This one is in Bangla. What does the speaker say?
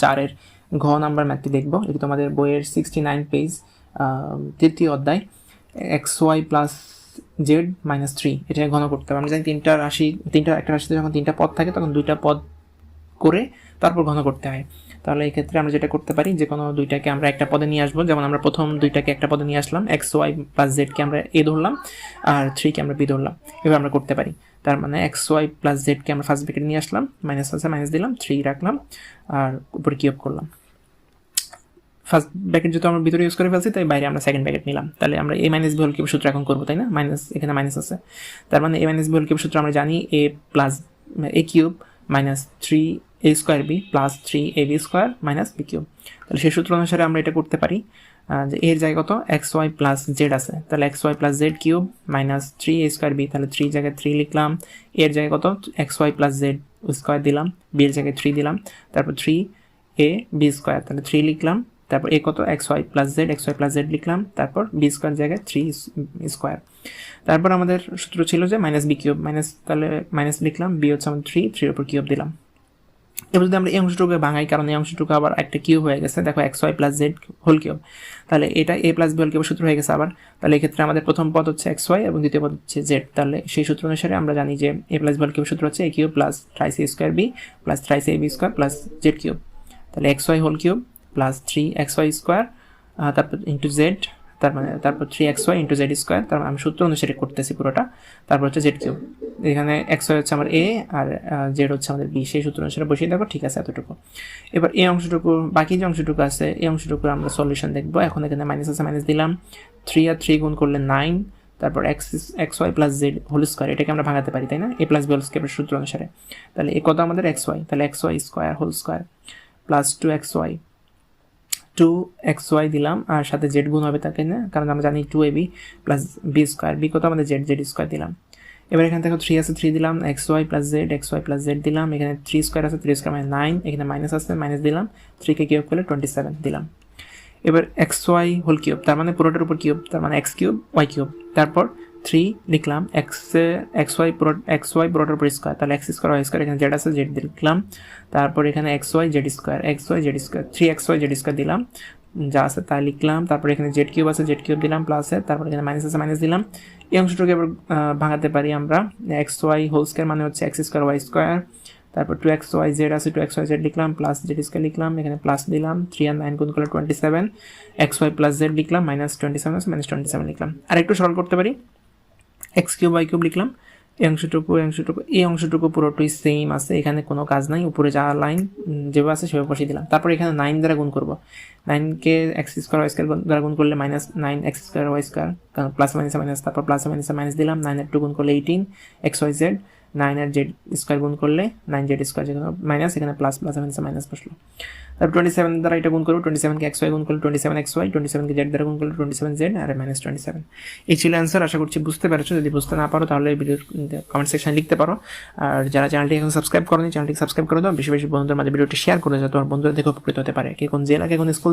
4-এর ঘ নাম্বার ম্যাথটি দেখবো। এটি তোমাদের বইয়ের 69 পেজ, তৃতীয় অধ্যায়, xy প্লাস জেড মাইনাস 3 এটা ঘন করতে হবে। আমরা জানি একটা রাশিতে যখন 3টা পদ থাকে তখন 2টা পদ করে তারপর ঘন করতে হয়। তাহলে এই ক্ষেত্রে আমরা যেটা করতে পারি, যে কোনো দুইটাকে আমরা একটা পদে নিয়ে আসবো। যেমন আমরা প্রথম দুইটাকে একটা পদে নিয়ে আসলাম, xy প্লাস জেডকে আমরা এ ধরলাম আর 3কে আমরা বি ধরলাম। এবার আমরা করতে পারি। তার মানে xy প্লাস জেডকে আমরা ফার্স্ট ব্র্যাকেটে নিয়ে আসলাম, মাইনাস আছে মাইনাস দিলাম, 3 রাখলাম আর উপরে কিউব করলাম। ফার্স্ট ব্র্যাকেট যেহেতু আমরা ভিতরে ইউজ করে ফেলছি তাই বাইরে আমরা সেকেন্ড ব্র্যাকেট নিলাম। তাহলে আমরা এ মাইনাস বি হোল কিউব সূত্র এখন করবো, তাই না? মাইনাস, এখানে মাইনাস আছে, তার মানে A minus B whole cube সূত্র আমরা জানি A plus A cube minus 3a square B plus 3ab square minus B cube. তাহলে সেই সূত্র অনুসারে আমরা এটা করতে পারি যে এর জায়গায় কত xy প্লাস জেড আছে, তাহলে xy plus Z cube minus 3a square B, তাহলে 3 জায়গায় 3 লিখলাম। এর জায়গায় কত xy প্লাস জেড স্কোয়ার দিলাম, বি এর জায়গায় 3 দিলাম, তারপর 3ab স্কোয়ার, তাহলে 3 লিখলাম, তারপর এ কত xy প্লাস জেড লিখলাম, তারপর বি স্কোয়ার জায়গায় 3 স্কোয়ার। তারপর আমাদের সূত্র ছিল যে মাইনাস বি কিউব, তাহলে মাইনাস লিখলাম, বি হচ্ছে আমাদের 3 উপর কিউব দিলাম। এবার যদি আমরা এই অংশটুকু ভাঙাই, কারণ এই অংশটুকু আবার একটা কিউব হয়ে গেছে, দেখো xy plus Z whole cube, তাহলে এটা a plus B whole cube সূত্র হয়ে গেছে আবার। তাহলে এক্ষেত্রে আমাদের প্রথম পদ হচ্ছে xy এবং দ্বিতীয় পদ হচ্ছে জেড। তাহলে সেই সূত্র অনুসারে আমরা জানি যে a plus B whole cube সূত্র হচ্ছে a cube plus thrice a square B plus thrice ab square plus Z cube. তাহলে xy whole cube plus 3xy square তারপর ইন্টু জেড, তারপর 3xy ইন্টু জেড স্কোয়ার, তারপর আমি সূত্র অনুসারে করতেছি পুরোটা। তারপর হচ্ছে জেড কিউব, এখানে xy হচ্ছে আমার এ আর জেড হচ্ছে আমাদের বি, সেই সূত্র অনুসারে বসিয়ে দেখো, ঠিক আছে এতটুকু। এবার এই অংশটুকু, বাকি যে অংশটুকু আছে এই অংশটুকুর আমরা সলিউশন দেখবো। এখন এখানে মাইনাস আছে মাইনাস দিলাম, 3 আর 3 গুণ করলে 9, তারপর xy plus Z whole square, এটাকে আমরা ভাঙাতে পারি, তাই না? এ প্লাস বি হোল স্কোয়ারের সূত্র অনুসারে। তাহলে এ কত আমাদের xy, তাহলে xy square whole square plus 2xy দিলাম আর সাথে জেড গুণ হবে তাকে না, কারণ আমরা জানি 2ab plus B square, B কত আমাদের জেড স্কোয়ার দিলাম। এবার এখানে দেখো 3 আছে 3 দিলাম, xy প্লাস জেড দিলাম, এখানে 3 স্কোয়ার আছে 3 স্কোয়ার মানে 9, এখানে মাইনাস আছে মাইনাস দিলাম, 3কে কিউব করলে 27 দিলাম। এবার xy হোল কিউব, তার মানে পুরোটার উপর কিউব, তার মানে x কিউব y কিউব, তারপর 3 লিখলাম, xy পুরোটার উপর স্কোয়ার, তাহলে x স্কোয়ার y স্কোয়ার, এখানে জেড আছে জেড লিখলাম, তারপর এখানে xy Z square 3xy Z square দিলাম, যা আছে তাই লিখলাম, তারপর এখানে জেড কিউব আছে জেড কিউব দিলাম প্লাসের, তারপর এখানে মাইনাস আছে মাইনাস দিলাম। এই অংশটুকু এবার ভাঙাতে পারি আমরা, xy হোল স্কোয়ার মানে হচ্ছে x স্কোয়ার y স্কোয়ার, তারপর 2xy জেড আছে 2xy জেড লিখলাম প্লাস জেড স্কোয়ার লিখলাম, এখানে প্লাস দিলাম, 3 আর 9 গুণ করলে 27, xy প্লাস জেড লিখলাম, মাইনাস 27 আছে মাইনাস 27 লিখলাম। আর একটু সরল করতে পারি, x কিউব y কিউব লিখলাম, এই অংশটুকু পুরোটাই সেম আছে, এখানে কোনো কাজ নাই, উপরে যা লাইন যেভাবে আছে সেভাবে বসিয়ে দিলাম। তারপর এখানে 9 দ্বারা গুণ করবো, 9কে x স্কোয়ার y স্কোয়ার দ্বারা গুণ করলে minus 9x square y square, কারণ প্লাস মাইনাস মাইনাস, তারপর প্লাস মাইনাস মাইনাস দিলাম, 9 আর 2 গুণ করলে 18xy z, 9 আর জেড স্কোয়ার গুণ করলে 9 জেড স্কোয়ার, যেখানে মাইনাস এখানে প্লাস প্লাস মাইনাস মাইনাস বসলো। তারপর 27 দ্বারা এটা গুণ করবো, 27কে xy গুণ করলে 27xy, 27কে জেড দ্বারা গুণ করলে 27z আর মাইনাস 27। এই ছিল অ্যান্সার। আশা করছি বুঝতে পেরেছো। যদি বুঝতে না পারো তাহলে ভিডিও কমেন্ট সেকশনে লিখতে পারো। আর যারা চ্যানেলটি এখন সাবস্ক্রাইব করেনি চ্যানেলটি সাবস্ক্রাইব করে দাও, বেশি বেশি বন্ধুদের মাঝে ভিডিওটি শেয়ার করে দাও, তোমার বন্ধুরা দেখে উপকৃত হতে পারে। কে কোন জেলা কে কোন স্কুল থেকে